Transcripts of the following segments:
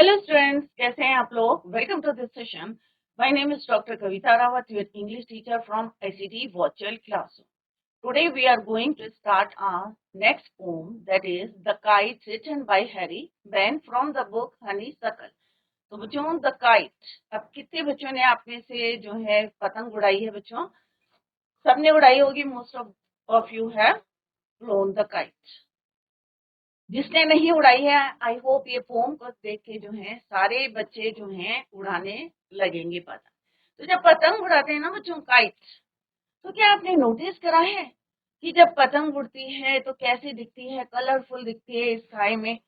Hello students, कैसे हैं आप लोग? Welcome to this session. My name is Dr. Kavita Rawat, your English teacher from ICT Virtual Classroom. Today we are going to start our next poem, that is The Kite, written by Harry Ben from the book Honeysuckle. तो बच्चों The Kite, अब कितने बच्चों ने आप में से जो है पतंग उड़ाई है बच्चों? सबने उड़ाई होगी. Most of you have flown the kite. जिसने नहीं उड़ाई है, आई होप ये पोम को देख के जो है सारे बच्चे जो हैं उड़ाने लगेंगे पतंग. तो जब पतंग उड़ाते हैं ना बच्चों, काइट, तो क्या आपने नोटिस करा है कि जब पतंग उड़ती है तो कैसे दिखती है? कलरफुल दिखती है स्काई में.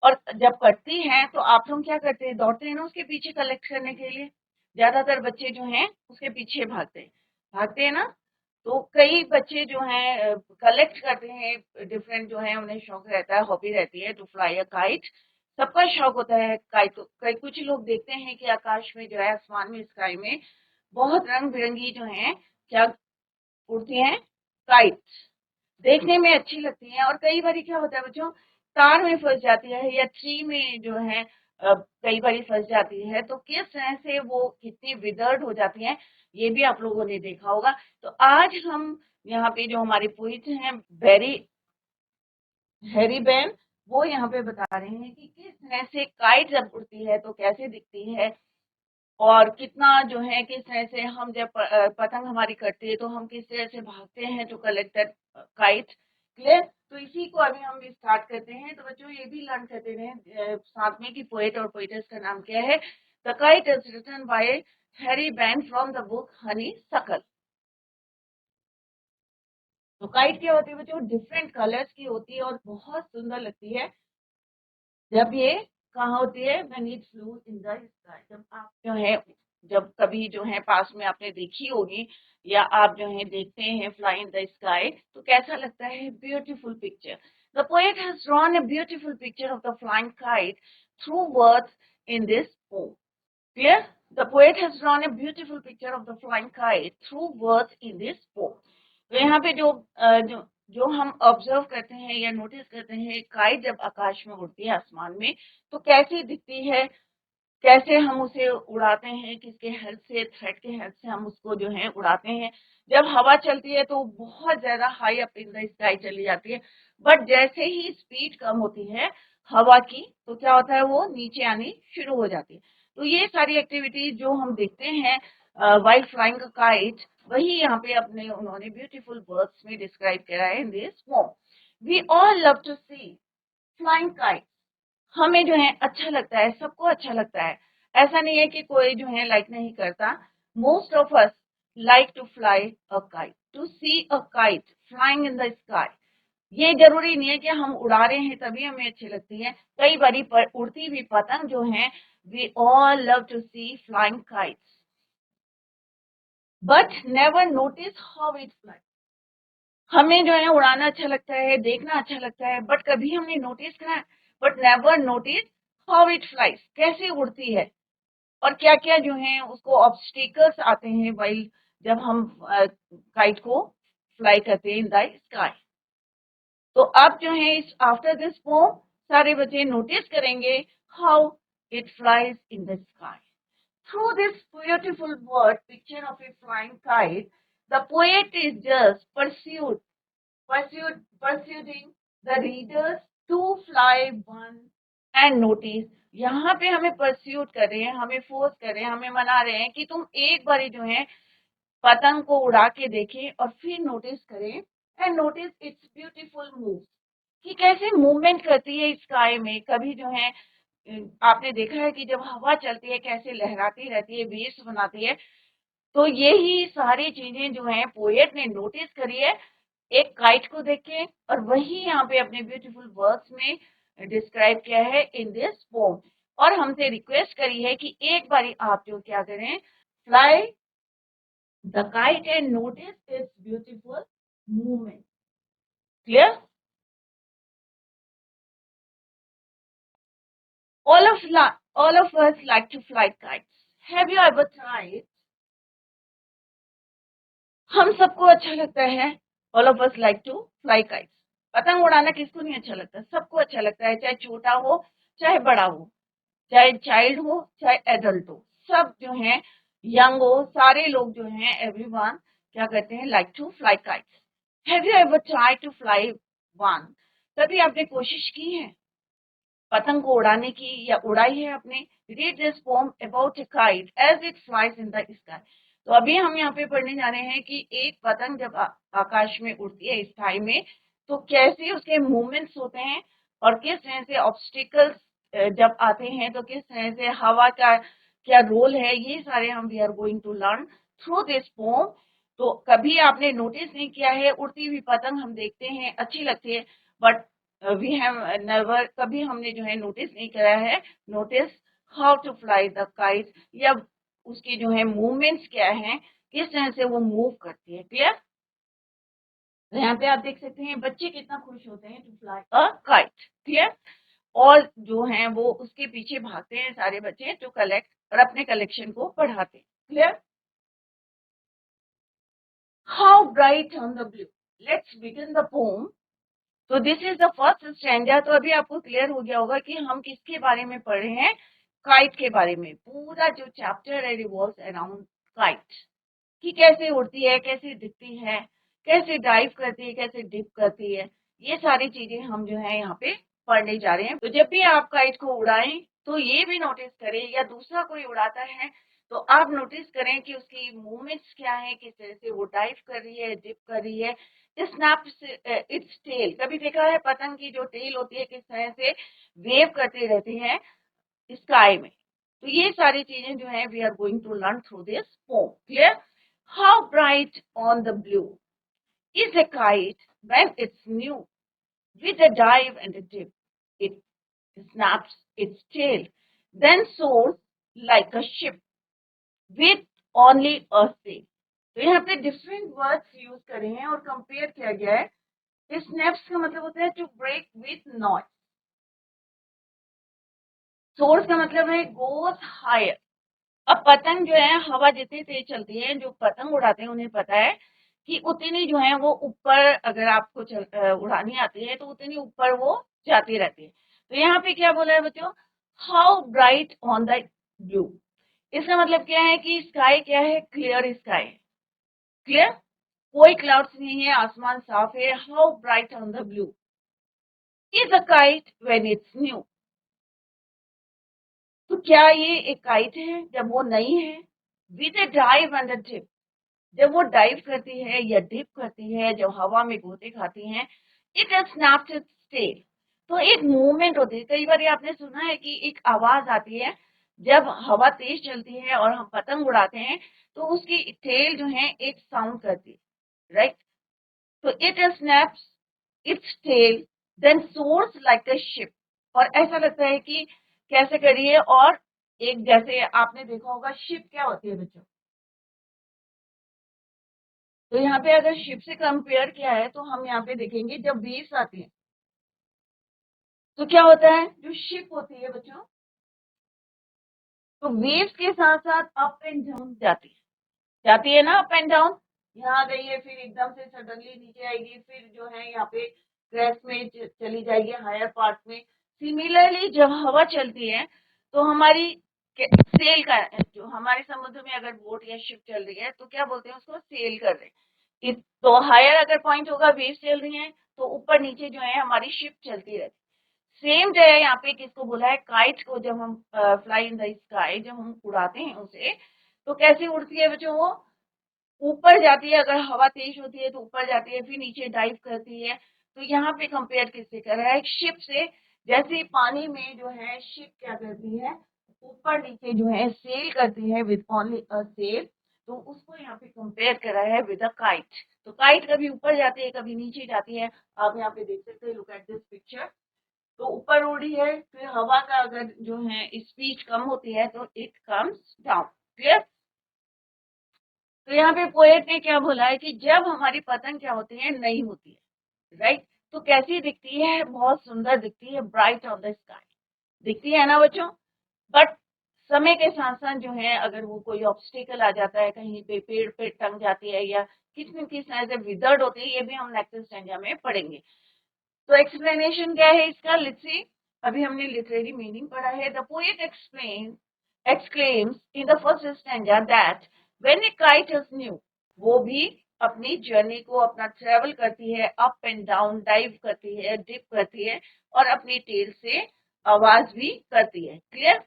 और जब कटती है तो आप लोग क्या करते हैं? दौड़ते हैं ना उसके पीछे कलेक्ट करने के लिए. ज्यादातर बच्चे जो हैं उसके पीछे भागते हैं ना. तो कई बच्चे जो हैं कलेक्ट करते हैं डिफरेंट, जो है उन्हें शौक रहता है, हॉबी रहती है टू फ्लाई अ काइट. सबका शौक होता है काइट. कई कुछ लोग देखते हैं कि आकाश में जो है, आसमान में, स्काई में बहुत रंग बिरंगी जो है क्या उड़ती हैं? काइट. देखने में अच्छी लगती है. और कई बार क्या होता है बच्चों, तार में फंस जाती है या ट्री में जो है कई बार फंस जाती है. तो किस तरह से वो कितनी विदर्ड हो जाती है, ये भी आप लोगों ने देखा होगा. तो आज हम यहाँ पे जो हमारे पोइट हैं हैरी बेन, वो यहाँ पे बता रहे हैं कि किस तरह से काइट जब उड़ती है तो कैसे दिखती है, और कितना जो है किस तरह से हम जब पतंग हमारी कटती है तो हम किस तरह से भागते हैं to collect that kite. Clear? तो इसी को अभी हम स्टार्ट करते हैं. तो बच्चों ये भी लर्न करते रहे साथ में कि पोएट और पोएटेस का नाम क्या है. The kite is written by Harry Behn from the book honeysuckle. तो काइट क्या होती है बच्चों? डिफरेंट कलर्स की होती है और बहुत सुंदर लगती है जब ये कहाँ होती है? When it flu in the sky. जब आप जो है, जब कभी जो है पास में आपने देखी होगी या आप जो है देखते हैं फ्लाई इन द स्काई, तो कैसा लगता है? Beautiful picture. The poet has drawn a beautiful picture of the flying kite through words in this poem. Clear? The poet has drawn a beautiful picture of the flying kite through words in this pome. तो यहाँ पे जो जो हम observe करते हैं या notice करते हैं, काइट जब आकाश में उड़ती है, आसमान में, तो कैसी दिखती है, कैसे हम उसे उड़ाते हैं, किसके हेल्प से? थ्रेड के हेल्प से हम उसको जो है उड़ाते हैं. जब हवा चलती है तो बहुत ज्यादा high up in the sky चली जाती है. बट जैसे ही स्पीड कम होती है हवा की, तो क्या होता है? वो नीचे आनी शुरू हो जाती है. तो ये सारी एक्टिविटी जो हम देखते हैं वाइल फ्लाइंग काइट, वही यहाँ पे अपने उन्होंने ब्यूटीफुल वर्ड्स में डिस्क्राइब करा है in this form. We all love to see flying kite. हमें जो है अच्छा लगता है, सबको अच्छा लगता है. ऐसा नहीं है कि कोई जो है लाइक नहीं करता. Most of us like to fly a kite, to see a kite flying in the sky. ये जरूरी नहीं है कि हम उड़ा रहे हैं तभी हमें अच्छी लगती है. कई बारी उड़ती हुई पतंग जो है, we all love to see flying kites, but never notice how it fly. हमें जो है उड़ाना अच्छा लगता है, देखना अच्छा लगता है, बट कभी हमने नोटिस करा, but never notice how it flies, कैसे उड़ती है और क्या क्या जो है उसको ऑब्स्टिकल्स आते हैं वाइल जब हम काइट को फ्लाई करते हैं इन द स्काई. तो अब जो है इस आफ्टर दिस पोम सारे बच्चे नोटिस करेंगे how it flies in the sky. Through this beautiful word picture of a flying kite, the poet is just pursuing the readers to fly one and notice. यहाँ पे हमें pursuit कर रहे हैं, हमें फोर्स कर रहे हैं, हमें मना रहे हैं कि तुम एक बारी जो है पतंग को उड़ा के देखें और फिर नोटिस करें. And notice it's beautiful move, कि कैसे मूवमेंट करती है स्काई में. कभी जो है आपने देखा है कि जब हवा चलती है कैसे लहराती रहती है, वेव्स बनाती है. तो यही सारी चीजें जो हैं पोएट ने नोटिस करी है एक काइट को देख के, और वही यहाँ पे अपने ब्यूटीफुल वर्ड्स में डिस्क्राइब किया है इन दिस पोम. और हमसे रिक्वेस्ट करी है कि एक बारी आप जो क्या करें, fly the kite and notice it's beautiful movement. Clear? all of all of us like to fly kites. Have you ever tried? हम सबको अच्छा लगता है. All of us like to fly kites. पतंग उड़ाना किसको नहीं अच्छा लगता? सबको अच्छा लगता है, चाहे छोटा हो चाहे बड़ा हो. चाहे चाइल्ड हो चाहे एडल्ट हो, सब जो है यंग हो, सारे लोग जो हैं एवरीवन क्या करते हैं, like to fly kites. Have you ever try to fly one? कभी आपने कोशिश की है पतंग को उड़ाने की या उड़ाई है आपने? Read this poem about a kite as it flies in the sky. तो अभी हम यहाँ पे पढ़ने जा रहे हैं कि एक पतंग जब आकाश में उड़ती है स्काई में, तो कैसे उसके मूवमेंट्स होते हैं और किस तरह से ऑब्स्टिकल्स जब आते हैं तो किस तरह से हवा का क्या रोल है, ये सारे हम we are going to learn through this poem. तो कभी आपने नोटिस नहीं किया है, उड़ती हुई पतंग हम देखते हैं अच्छी लगती है, बट वी हैव नेवर, कभी हमने जो है नोटिस नहीं करा है, notice how to fly the kite, या उसकी जो है मूवमेंट्स क्या है, किस तरह से वो मूव करती है। क्लियर? तो यहाँ पे आप देख सकते हैं बच्चे कितना खुश होते हैं to fly a kite. Clear? और जो है वो उसके पीछे भागते हैं सारे बच्चे टू कलेक्ट, और अपने कलेक्शन को बढ़ाते हैं। Clear? How bright on the blue, let's begin the poem. तो this is the first standard. तो अभी आपको क्लियर हो गया होगा कि हम किसके बारे में पढ़ रहे हैं, काइट के बारे में। पूरा जो चैप्टर है रिवॉल्व्स अराउंड काइट, कि कैसे उड़ती है, कैसे दिखती है, कैसे डाइव करती है, कैसे डिप करती है, ये सारी चीजें हम जो है यहाँ पे पढ़ने जा रहे हैं। तो जब भी आप काइट को उड़ाएं तो ये भी नोटिस करें, या दूसरा कोई उड़ाता है तो आप नोटिस करें कि उसकी मूवमेंट्स क्या है, किस तरह से वो डाइव कर रही है, डिप कर रही है, स्नैप्स इट्स टेल। कभी देखा है पतंग की जो टेल होती है किस तरह से वेव करती रहती है स्काई में। तो ये सारी चीजें जो है we are going to learn through this poem. Clear? How bright on the blue is a kite when it's new, with a dive and a dip. It snaps its tail, then soars like a ship with only a sail. तो यहाँ पे different words use करे हैं और compare किया गया है। Snaps का मतलब होता है to break with noise, soars का मतलब है गोज हायर। अब पतंग जो है हवा जितनी तेज चलती है, जो पतंग उड़ाते हैं उन्हें पता है कि उतनी जो है वो ऊपर, अगर आपको उड़ानी आती है तो उतनी ऊपर वो जाती रहती है। तो यहाँ पे क्या बोला है बच्चों, how bright on the blue. इसका मतलब क्या है कि स्काई क्या है, क्लियर स्काई। क्लियर? कोई क्लाउड्स नहीं है, आसमान साफ है। How bright on the blue is a kite when it's new. तो क्या ये एक काइट है जब वो नई है, with a dive and a dip, जब वो डाइव करती है या डिप करती है, जब हवा में गोते खाती हैं, it has snapped its tail. तो एक मूवमेंट होती है। कई बार आपने सुना है कि एक आवाज आती है जब हवा तेज चलती है और हम पतंग उड़ाते हैं, तो उसकी टेल जो है एक साउंड करती है, राइट? तो it snaps its tail then soars like a ship. और ऐसा लगता है कि कैसे करिए, और एक जैसे आपने देखा होगा शिप क्या होती है बच्चों, तो यहाँ पे अगर शिप से कंपेयर किया है तो हम यहाँ पे देखेंगे जब वेव्स आती है तो क्या होता है, जो शिप होती है बच्चों, तो वेव्स के साथ साथ अप एंड डाउन जाती है ना, अप एंड डाउन। यहाँ गई है, फिर एकदम से सडनली नीचे आएगी, फिर जो है यहाँ पे क्रेस्ट में चली जाएगी हायर पार्ट में। सिमिलरली जब हवा चलती है तो हमारी सेल का, जो हमारे समुद्र में अगर बोट या शिप चल रही है तो क्या बोलते हैं उसको, सेल कर रहे हैं। तो हायर अगर पॉइंट होगा, वेव चल रही है, तो ऊपर नीचे जो है हमारी शिप चलती रहती है। सेम जो है यहाँ पे किसको बोला है, काइट को। जब हम फ्लाई इन द स्काई, जब हम उड़ाते हैं उसे, तो कैसे उड़ती है बच्चों, वो ऊपर जाती है, अगर हवा तेज होती है तो ऊपर जाती है, फिर नीचे डाइव करती है। तो यहाँ पे कंपेयर किससे कर रहा है, शिप से। जैसे पानी में जो है शिप क्या करती है, ऊपर नीचे जो है सेल करती है विद ओनली अ सेल, तो उसको यहाँ पे कंपेयर करा है विद अ काइट। तो काइट कभी ऊपर जाती है कभी नीचे जाती है। आप यहाँ पे देख सकते हैं, लुक एट दिस पिक्चर। तो ऊपर उड़ रही है, फिर हवा का अगर जो है स्पीड कम होती है तो इट कम्स डाउन। क्लियर? तो यहाँ पे पोएट ने क्या बोला है कि जब हमारी पतंग क्या होती है, नई होती है, राइट, तो कैसी दिखती है, बहुत सुंदर दिखती है, ब्राइट ऑन द स्काई दिखती है ना बच्चों। बट समय के साथ साथ जो है अगर वो कोई ऑब्स्टिकल आ जाता है, कहीं पे पेड़ पे टंग जाती है, या किस न किस तरह से विदर्ड होती है, ये भी हम नेक्स्ट स्टैंडर्ड में पढ़ेंगे। तो एक्सप्लेनेशन क्या है इसका, लेट्स सी। अभी हमने लिटरेरी मीनिंग पढ़ा है. The poet exclaims in the first stanza that when a kite is new, वो भी अपनी जर्नी को अपना ट्रेवल करती है, अप एंड डाउन डाइव करती है, डिप करती है और अपनी टेल से आवाज भी करती है. Clear?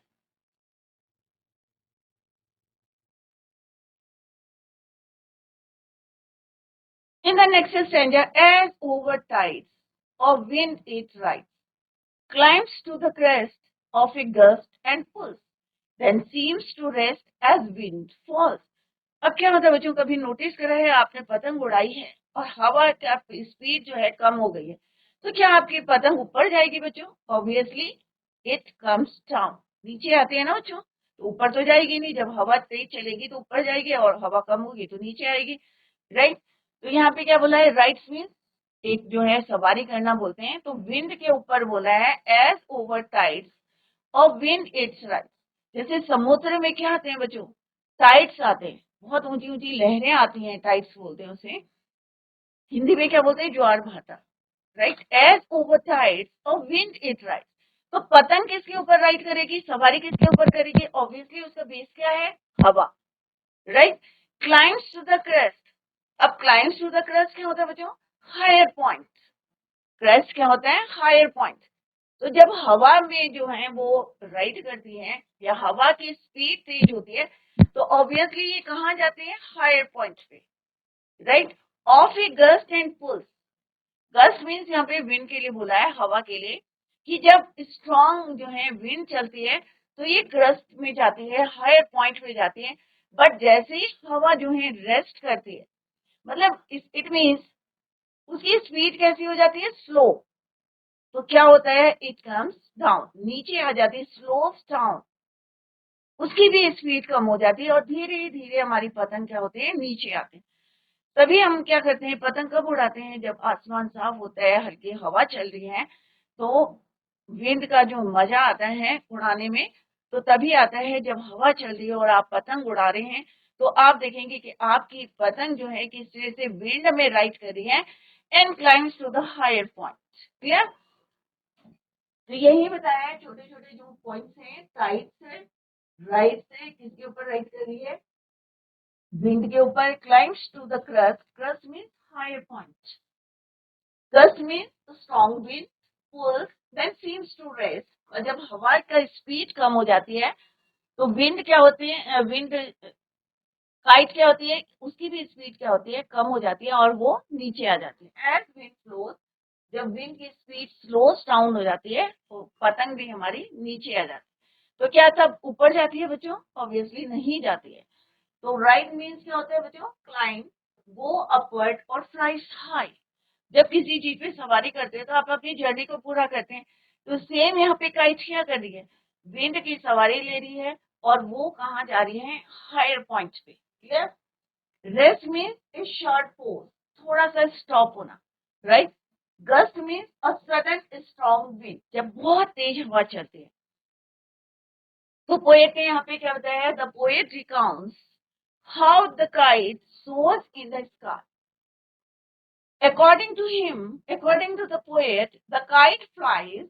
In the next stanza, as over tides of wind it rides, climbs to the crest of a gust and pulls, then seems to rest as wind falls. अब क्या मतलब बच्चों, कभी नोटिस करा है आपने पतंग उड़ाई है और हवा का स्पीड जो है कम हो गई है, तो क्या आपकी पतंग ऊपर जाएगी बच्चों? Obviously it comes down. नीचे आते हैं ना बच्चों, तो ऊपर तो जाएगी नहीं. जब हवा तेज चलेगी तो ऊपर जाएगी और हवा कम होगी तो नीचे आएगी. राइट? तो यहाँ पे क्या बोला है? राइट्स मीन्स एक जो है सवारी करना बोलते हैं. तो विंड के ऊपर बोला है एज ओवर टाइड्स और विंड इट्स राइट्स. जैसे समुद्र में क्या आते हैं बच्चों? टाइड्स आते हैं, बहुत ऊंची ऊंची लहरें आती हैं, टाइड्स बोलते हैं उसे. हिंदी में क्या बोलते हैं? ज्वार भाटा. राइट? एज ओवर टाइड्स और विंड इट राइट्स. तो पतंग किसके ऊपर राइड करेगी? सवारी किसके ऊपर करेगी? ऑब्वियसली उसका बेस क्या है? हवा. Right? Climbs to the crest. अब क्लाइम्स टू द क्रेस्ट क्या होता है बच्चों? Higher point. क्रेस्ट क्या होता है? Higher point. तो जब हवा में जो है वो राइड करती है या हवा की स्पीड तेज होती है तो ऑब्वियसली ये कहाँ जाते हैं? हायर पॉइंट पे. Right? Of a gust and pulls. Gust means यहाँ पे विंड के लिए बोला है, हवा के लिए, कि जब स्ट्रॉन्ग जो है विंड चलती है तो ये गस्ट में जाती है, हायर पॉइंट पे जाती है. बट जैसे ही हवा जो है रेस्ट करती है, मतलब इट मीन्स उसकी स्पीड कैसी हो जाती है? स्लो. तो क्या होता है? It comes down. नीचे आ जाती है, स्लोस डाउन. उसकी भी स्पीड कम हो जाती है और धीरे धीरे हमारी पतंग क्या होते हैं? नीचे आते हैं. तभी हम क्या करते हैं? पतंग कब उड़ाते हैं? जब आसमान साफ होता है, हल्की हवा चल रही है, तो विंड का जो मजा आता है उड़ाने में, तो तभी आता है जब हवा चल रही है और आप पतंग उड़ा रहे हैं. तो आप देखेंगे कि आपकी पतंग जो है किस तरह से विंड में राइड कर रही है and climbs to the higher point. Clear? तो यही बताया है, छोटे छोटे जो पॉइंट्स हैं, टाइड्स है, राइट्स है, किसके ऊपर राइड कर रही है? विंड के ऊपर. Climbs to the crust. Crust means higher point. Gust means strong wind. Pulls then seems to rest. और जब हवा का स्पीड कम हो जाती है तो विंड क्या होती है? विंड काइट क्या होती है? उसकी भी स्पीड क्या होती है? कम हो जाती है और वो नीचे आ जाती है. एज विंड फ्लोज, जब विंड की स्पीड स्लोस डाउन हो जाती है तो पतंग भी हमारी नीचे आ जाती है. तो क्या सब ऊपर जाती है बच्चों? ऑब्वियसली नहीं जाती है. तो राइट मीन्स क्या होता है बच्चों? क्लाइंब, गो अपवर्ड और फ्लाई हाई. जब किसी चीज पे सवारी करते हैं तो आप अपनी जर्नी को पूरा करते हैं. तो सेम यहाँ पे काइट क्या कर रही है? विंड की सवारी ले रही है और वो कहाँ जा रही है? हायर पॉइंट पे. क्लियर? रेस्ट मीन्स ए शॉर्ट पोज, थोड़ा सा स्टॉप होना. Right? Gust means a sudden strong wind, जब बहुत तेज हवा चलती है. तो पोएट ने यहाँ पे क्या बताया है? The poet recounts how the kite soars in the sky. According to the poet, the kite flies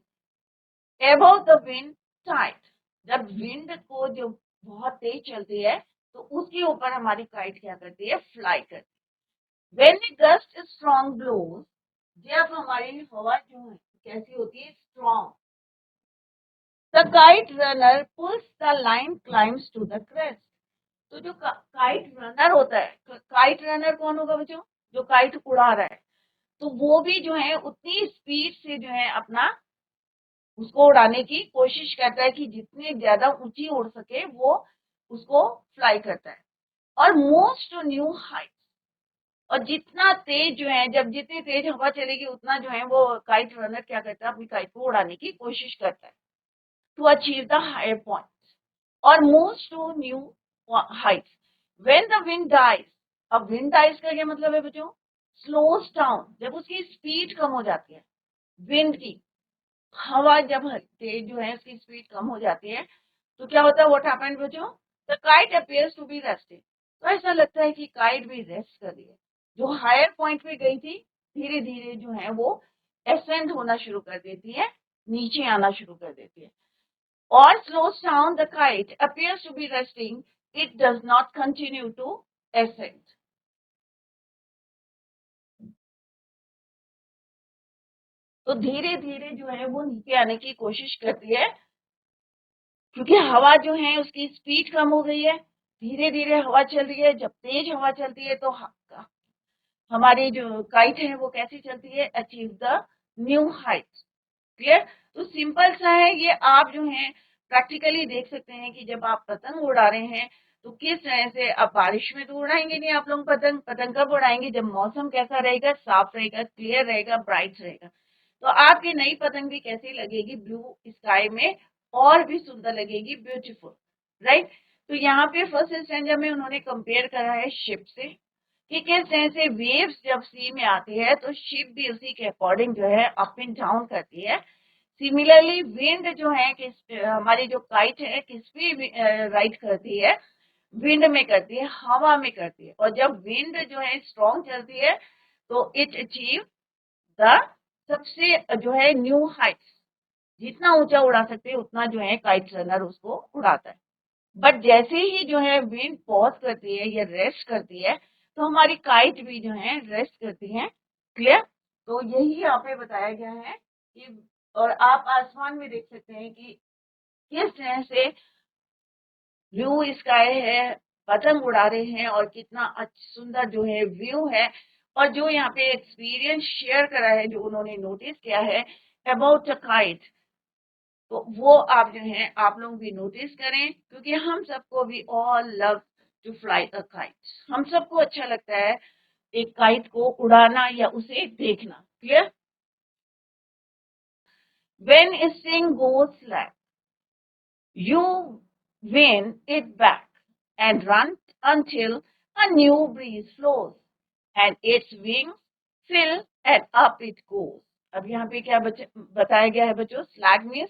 above the wind tide. जब विंड को जो बहुत तेज चलती है तो उसके ऊपर हमारी काइट क्या करती है? फ्लाई करती है. When a gust strong blows, जब हमारी हवा जो है कैसी होती है? Strong. The kite runner pulls the line, climbs to the crest. तो जो काइट रनर होता है, काइट रनर कौन होगा बच्चों? जो काइट उड़ा रहा है. तो वो भी जो है उतनी स्पीड से जो है अपना उसको उड़ाने की कोशिश करता है कि जितने ज्यादा ऊंची उड़ सके वो उसको फ्लाई करता है. और मोस्ट न्यू हाइट. और जितना तेज जो है, जब जितनी तेज हवा चलेगी उतना जो है वो काइट रनर क्या करता है? अपनी काइट को उड़ाने की कोशिश करता है to achieve the higher point. और most to new heights. When the wind dies. अब विंड डाइज का क्या मतलब है बच्चों? स्लोस डाउन, जब उसकी स्पीड कम हो जाती है. विंड की हवा जब तेज जो है उसकी स्पीड कम हो जाती है तो क्या होता है? व्हाट हैपेंड बच्चों? The kite appears to be resting. तो ऐसा लगता है कि काइट भी रेस्ट कर रही है. जो हायर पॉइंट पे गई थी धीरे धीरे जो है वो एसेंड होना शुरू कर देती है नीचे आना शुरू कर देती है। और slows down, the kite appears to be resting, it does not continue to ascend. तो धीरे धीरे जो है वो नीचे आने की कोशिश करती है, क्योंकि हवा जो है उसकी स्पीड कम हो गई है, धीरे धीरे हवा चल रही है। जब तेज हवा चलती है तो हमारी जो काइट है वो कैसी चलती है, achieve the new height. Clear? तो सिंपल सा है ये, आप जो है प्रैक्टिकली देख सकते हैं कि जब आप पतंग उड़ा रहे हैं तो किस तरह से, आप बारिश में तो उड़ाएंगे नहीं आप लोग पतंग, पतंग कब उड़ाएंगे, जब मौसम कैसा रहेगा, साफ रहेगा, क्लियर रहेगा, ब्राइट रहेगा। तो आपकी नई पतंग भी कैसी लगेगी, ब्लू स्काई में, और भी सुंदर लगेगी, ब्यूटीफुल, राइट। तो यहाँ पे फर्स्ट स्टैंजा में उन्होंने कंपेयर करा है शिप से, कि किस तरह से वेव्स जब सी में आती है तो शिप भी उसी के अकॉर्डिंग जो है अप एंड डाउन करती है। सिमिलरली विंड जो है हमारी जो काइट है किस पे राइड करती है, विंड में करती है, हवा में करती है। और जब विंड जो है स्ट्रॉन्ग चलती है तो इट अचीव द सबसे जो है न्यू हाइट्स, जितना ऊंचा उड़ा सकते हैं उतना जो है काइट रनर उसको उड़ाता है। बट जैसे ही जो है विंड पॉज करती है या रेस्ट करती है तो हमारी काइट भी जो है रेस्ट करती है। क्लियर? तो यही यहाँ पे बताया गया है कि, और आप आसमान में देख सकते हैं कि किस तरह से ब्लू स्काई है, पतंग उड़ा रहे हैं, और कितना सुंदर जो है व्यू है। और जो यहाँ पे एक्सपीरियंस शेयर करा है, जो उन्होंने नोटिस किया है अबाउट अ काइट, तो वो आप जो है आप लोग भी नोटिस करें, क्योंकि हम सबको भी all love to fly a kite. हम सबको अच्छा लगता है एक काइट को उड़ाना या उसे देखना। Clear? When a string goes slack, you win it back and run until a new breeze flows and its wings fill and up it goes. अब यहाँ पे क्या बताया गया है बच्चों, स्लैग मीन्स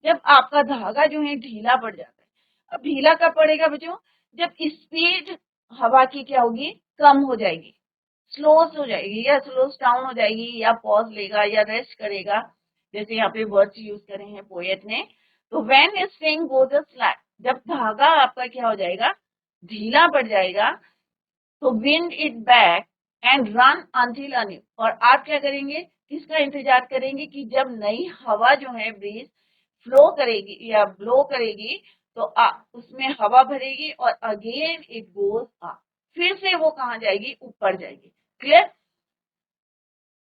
जब आपका धागा जो है ढीला पड़ जाता है। अब ढीला कब पड़ेगा बच्चों, जब स्पीड हवा की क्या होगी, कम हो जाएगी, स्लोस हो जाएगी, या स्लोस डाउन हो जाएगी, या पॉज लेगा या रेस्ट करेगा, जैसे यहाँ पे वर्ड्स यूज करे हैं पोएट ने। तो when a string goes slack, जब धागा आपका क्या हो जाएगा, ढीला पड़ जाएगा, तो wind it back and run until a new, और आप क्या करेंगे, किसका इंतजार करेंगे, कि जब नई हवा जो है ब्रीज फ्लो करेगी या ब्लो करेगी तो उसमें हवा भरेगी और अगेन इट गोज अप, फिर से वो कहाँ जाएगी, ऊपर जाएगी। क्लियर?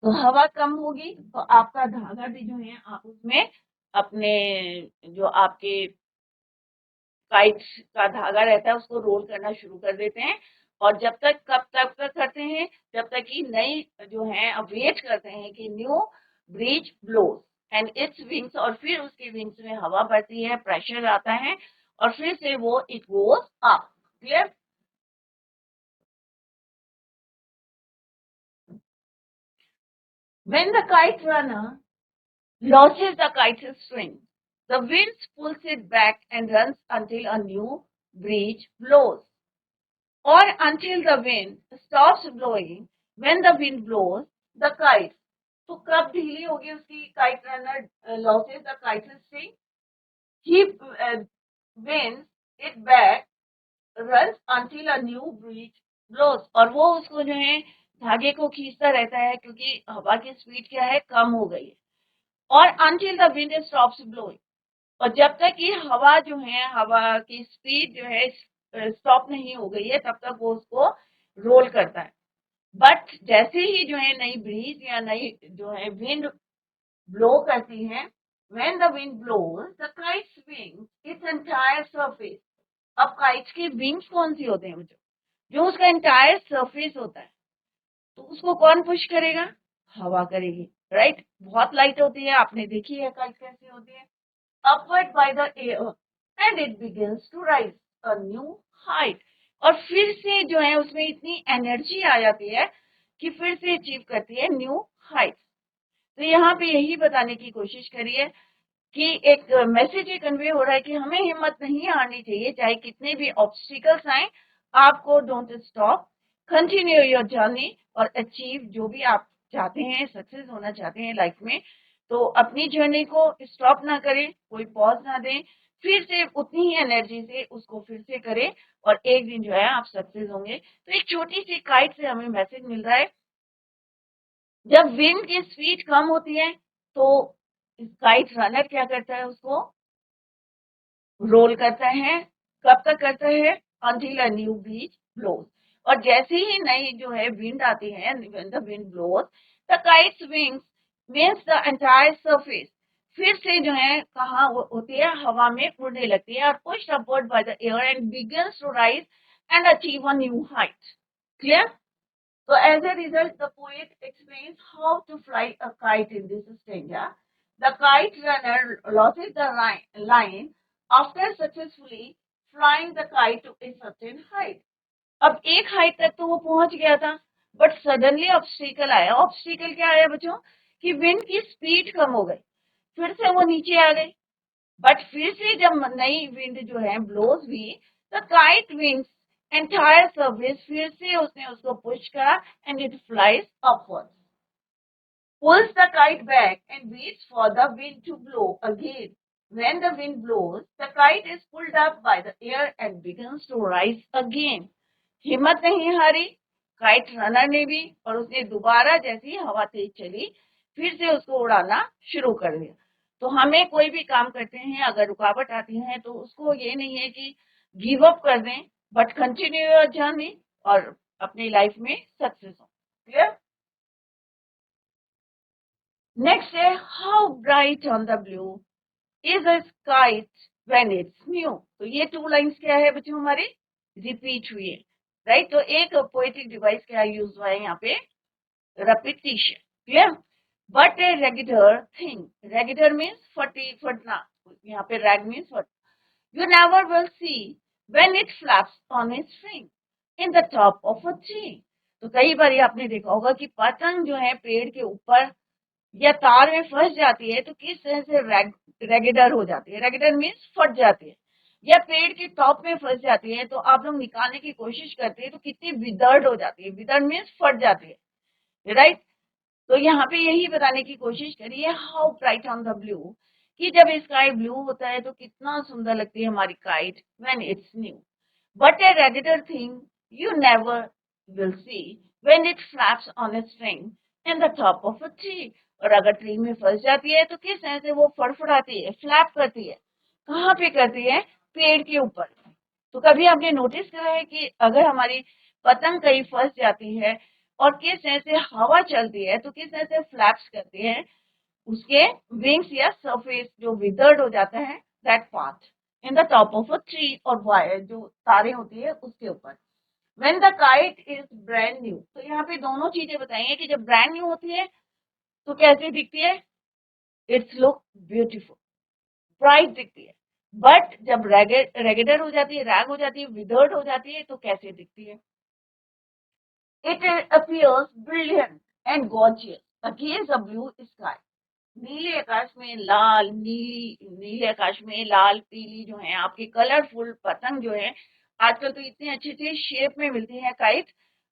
तो हवा कम होगी तो आपका धागा भी जो है आप उसमें अपने जो आपके काइट का धागा रहता है उसको रोल करना शुरू कर देते हैं। और जब तक कब तक करते हैं, जब तक कि नई जो है वेट करते हैं कि new breeze blows and its wings, और फिर उसके विंग्स में हवा बढ़ती है, प्रेशर आता है, और फिर से वो it goes up. Clear? When the kite runner loses the kite's string, the wind pulls it back and runs until a new breeze blows, or until the wind stops blowing. When the wind blows, the kite, तो कब ढीली होगी उसकी kite runner, loses the kite's string, he winds it back, runs until a new breeze blows, और वो उसको जो है धागे को खींचता रहता है, क्योंकि हवा की स्पीड क्या है, कम हो गई है। और until the wind stops blowing, और जब तक ये हवा जो है, हवा की स्पीड जो है स्टॉप नहीं हो गई है, तब तक वो उसको रोल करता है। बट जैसे ही जो है नई ब्रीज या नई जो है विंड ब्लो करती है, when the wind blows the kite's wings its entire surface. अब काइट्स की विंग्स कौन सी होते हैं बच्चों, जो उसका एंटायर सरफेस होता है, तो उसको कौन पुश करेगा, हवा करेगी, राइट। बहुत लाइट होती है, आपने देखी है काइट कैसी होती है, upward by the air and it begins to rise a new height, और फिर से जो है उसमें इतनी एनर्जी आ जाती है कि फिर से अचीव करती है न्यू हाइट। तो यहाँ पे यही बताने की कोशिश करिए कि एक मैसेज ये कन्वे हो रहा है कि हमें हिम्मत नहीं हारनी चाहिए, चाहे कितने भी ऑब्स्टिकल्स आए, आपको don't stop, continue your journey और अचीव जो भी आप चाहते हैं, सक्सेस होना चाहते हैं लाइफ में, तो अपनी जर्नी को स्टॉप ना करें, कोई पॉज ना दें, फिर से उतनी ही एनर्जी से उसको फिर से करें और एक दिन जो है आप सक्सेस होंगे। तो एक छोटी सी काइट से हमें मैसेज मिल रहा है, जब विंड की स्पीड कम होती है तो काइट रनर क्या करता है, उसको रोल करता है। कब तक करता है? until a new breeze blows। और जैसे ही नई जो है विंड आती है, when the wind blows, the kite's wings means the entire surface फिर से जो है कहाँ होती है, हवा में उड़ने लगती है और pushed upward by the air and begins to rise and achieve a new height। Clear? So as a result, the poet explains how to fly a kite in this stanza. The kite runner loses the line after successfully flying the kite to a certain height। अब एक height तक तो वो पहुंच गया था, but suddenly obstacle आया। Obstacle क्या आया बच्चों? कि विंड की स्पीड कम हो गई, फिर से वो नीचे आ गई। बट फिर से जब नई विंड जो है ब्लोज हुई, the kite wings entire service, फिर से उसने उसको पुश करा and it flies upward, pulls the kite back and waits for the wind to blow again। When the wind blows, the kite is pulled up by the air and begins to rise again। हिम्मत नहीं हारी kite runner ने भी, और उसने दोबारा जैसी हवा तेज चली फिर से उसको उड़ाना शुरू कर दिया। तो हमें कोई भी काम करते हैं, अगर रुकावट आती है तो उसको ये नहीं है कि गिव अप कर दें, बट कंटिन्यू योर जर्नी और अपनी लाइफ में सक्सेस हो। क्लियर? नेक्स्ट है, how bright on the blue is a kite when it's new. तो ये टू लाइंस क्या है बच्चों हमारे, रिपीट हुई है, राइट। तो एक पोएटिक डिवाइस क्या यूज हुआ है यहाँ पे, repetition। Clear? But a regular thing, regular means फटना, यहाँ पे रैग मीन्स फट, you never will see when it flaps on its wing in the top of a tree। तो कई बार आपने देखा होगा कि पतंग जो है पेड़ के ऊपर या तार में फंस जाती है तो किस तरह से रेगुलर हो जाती है। रेगुलर मीन्स फट जाती है, या पेड़ के टॉप में फंस जाती है तो आप लोग निकालने की कोशिश करते हैं तो कितनी विदर्ड हो जाती है। विदर्ड मीन्स फट जाती है, राइट। तो यहाँ पे यही बताने की कोशिश करिए, how bright on the blue, कि जब स्काई ब्लू होता है तो कितना सुंदर लगती है हमारी kite when it's new. But a regular thing you never will see when it flaps on a string in the top of a tree. और अगर ट्री में फंस जाती है तो किस तरह से वो फड़फड़ाती है, फ्लैप करती है, कहाँ पे करती है, पेड़ के ऊपर। तो कभी आपने नोटिस करा है कि अगर हमारी पतंग कहीं फंस जाती है और किस तरह से हवा चलती है तो किस तरह से फ्लैप्स करती है, उसके विंग्स या सरफेस जो विदर्ड हो जाता है, that part in the top of a tree, और वायर जो तारे होती है उसके ऊपर। When the kite is brand new, तो यहाँ पे दोनों चीजें बताई हैं कि जब ब्रांड न्यू होती है तो कैसे दिखती है, इट्स लुक ब्यूटीफुल, ब्राइट दिखती है। बट जब रेगुलर हो जाती है, रैग हो जाती है, विदर्ड हो जाती है तो कैसे दिखती है, it appears brilliant and gorgeous against a blue sky। नीले आकाश में लाल, नीले आकाश में लाल पीली जो है आपकी कलरफुल पतंग जो है, आजकल तो इतने अच्छे अच्छे शेप में मिलती है काइट,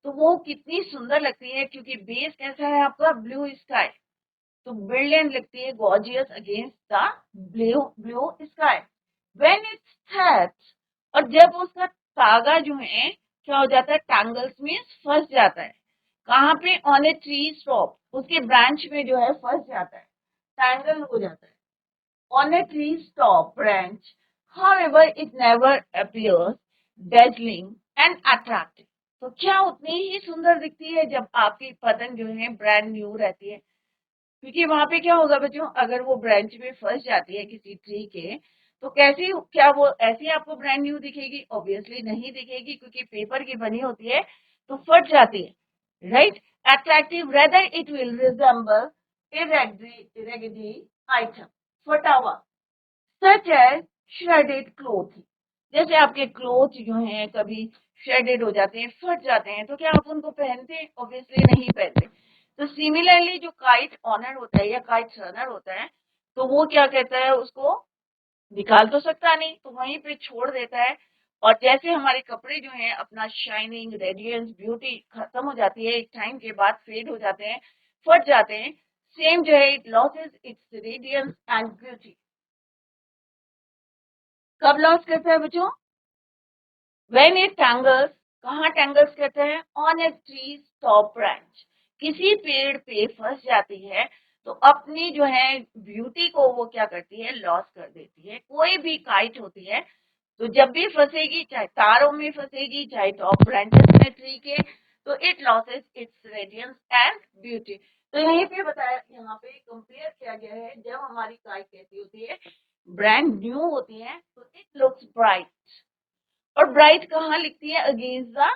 तो वो कितनी सुंदर लगती है क्योंकि बेस कैसा है आपका, ब्लू स्काई। तो ब्रिलियंट लगती है, gorgeous against the blue blue sky. When it's threads, और जब उसका तागा जो है क्या हो जाता है, टैंगल्स में फंस जाता है, कहाँ पे, ऑन ए ट्री स्टॉप, उसके ब्रांच में जो है फंस जाता है, टैंगल हो जाता है, on a tree stop branch. However, it never appears dazzling and attractive। तो क्या उतनी ही सुंदर दिखती है जब आपकी पतंग जो है ब्रांड न्यू रहती है, क्योंकि वहां पे क्या होगा बच्चों, अगर वो ब्रांच में फंस जाती है किसी ट्री के तो कैसी, क्या वो ऐसी आपको ब्रांड न्यू दिखेगी? ऑब्वियसली नहीं दिखेगी, क्योंकि पेपर की बनी होती है तो फट जाती है, right. Attractive rather it will resemble a raggedy item, फटा हुआ, सच एज श्रेडेड क्लोथ। जैसे आपके क्लोथ जो हैं कभी श्रेडेड हो जाते हैं, फट जाते हैं, तो क्या आप उनको पहनते हैं? ऑब्वियसली नहीं पहनते। तो सिमिलरली जो काइट ऑनर होता है या काइट रनर होता है, तो वो क्या कहता है, उसको निकाल तो सकता नहीं, तो वहीं पे छोड़ देता है। और जैसे हमारे कपड़े जो हैं अपना शाइनिंग, रेडियंस, ब्यूटी खत्म हो जाती है, एक टाइम के बाद फेड हो जाते हैं, फट जाते हैं, सेम जो है it loses its radiance and beauty. कब लॉस करता है बच्चों? व्हेन इट टैंगल्स, कहाँ टैंगल्स कहते हैं? On a tree top branch, किसी पेड़ पे फंस जाती है तो अपनी जो है ब्यूटी को वो क्या करती है? लॉस कर देती है। कोई भी काइट होती है तो जब भी फंसेगी, चाहे तारों में फंसेगी, चाहे टॉप ब्रांचेस में ट्री के, तो it loses its radiance and beauty. तो यहीं पे बताया, यहाँ पे कंपेयर किया गया है, जब हमारी काइट कैसी होती है? ब्रांड न्यू होती है तो इट लुक्स ब्राइट। और ब्राइट कहाँ लिखती है? अगेंस्ट द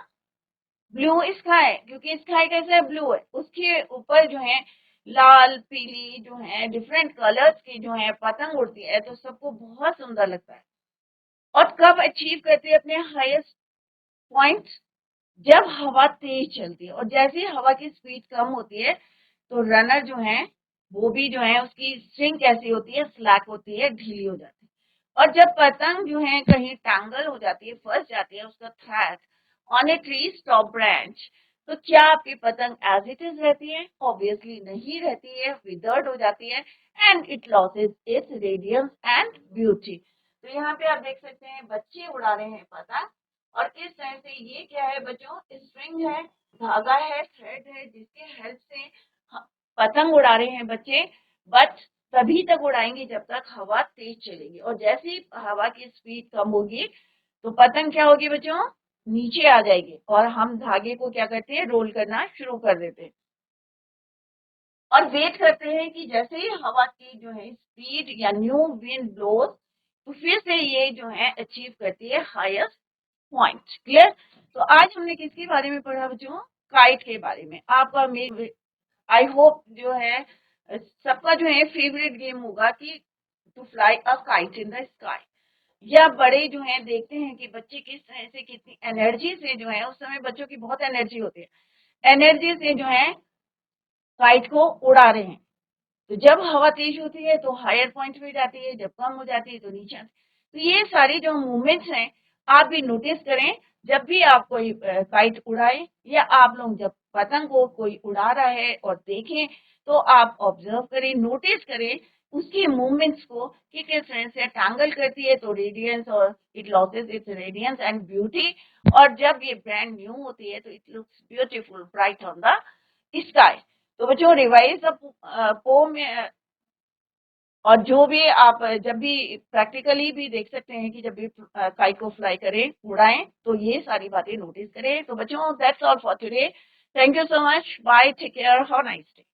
ब्लू स्काई, क्योंकि स्काई कैसा है? ब्लू है, उसके ऊपर जो है लाल पीली जो है डिफरेंट कलर्स की जो है पतंग उड़ती है, तो सबको बहुत सुंदर लगता है। और कब अचीव करते हैं अपने हाईएस्ट पॉइंट? जब हवा तेज चलती है, और जैसे ही हवा की स्पीड कम होती है तो रनर जो है वो भी जो है उसकी स्ट्रिंग कैसी होती है? स्लैक होती है, ढीली हो जाती है। और जब पतंग जो है कहीं टैंगल हो जाती है, फंस जाती है उसका thread on a tree top branch, तो क्या आपकी पतंग एज इट इज रहती है? ऑब्वियसली नहीं रहती है, विदर्ड हो जाती है and it loses its radiance and beauty. तो यहाँ पे आप देख सकते हैं बच्चे उड़ा रहे हैं पतंग, और किस तरह से ये क्या है बच्चों? स्ट्रिंग है, धागा है, थ्रेड है, जिसके हेल्प से पतंग उड़ा रहे हैं बच्चे। बट तभी तक उड़ाएंगे जब तक हवा तेज चलेगी, और जैसे ही हवा की स्पीड कम होगी तो पतंग क्या होगी बच्चों? नीचे आ जाएगी, और हम धागे को क्या करते हैं? रोल करना शुरू कर देते हैं, और वेट करते हैं कि जैसे ही हवा की जो है स्पीड या न्यू विंड ब्लोज, तो फिर से ये जो है अचीव करती है हाईएस्ट पॉइंट। क्लियर? तो आज हमने किसके बारे में पढ़ा बच्चों? काइट के बारे में। आपका आई होप जो है सबका जो है फेवरेट गेम होगा कि to fly a kite in the sky. या बड़े जो हैं देखते हैं कि बच्चे किस तरह से कितनी एनर्जी से जो है, उस समय बच्चों की बहुत एनर्जी होती है, एनर्जी से जो है काइट को उड़ा रहे हैं। तो जब हवा तेज होती है तो हायर पॉइंट पे जाती है, जब कम हो जाती है तो नीचे आती है। तो ये सारी जो मूवमेंट्स हैं आप भी नोटिस करें, जब भी आप कोई काइट उड़ाए, या आप लोग जब पतंग को कोई उड़ा रहा है और देखें, तो आप ऑब्जर्व करें, नोटिस करें उसकी मूवमेंट्स को कि किस तरह से टैंगल करती है तो रेडियंस, और it loses its radiance and beauty. और जब ये ब्रांड न्यू होती है तो it looks beautiful bright on the sky. तो बच्चों रिवाइज द पोम, और जो भी आप जब भी प्रैक्टिकली भी देख सकते हैं कि जब भी काइट को फ्लाई करें, उड़ाएं, तो ये सारी बातें नोटिस करें। तो बच्चों that's all for today. Thank you so much, bye, take care, have a nice day.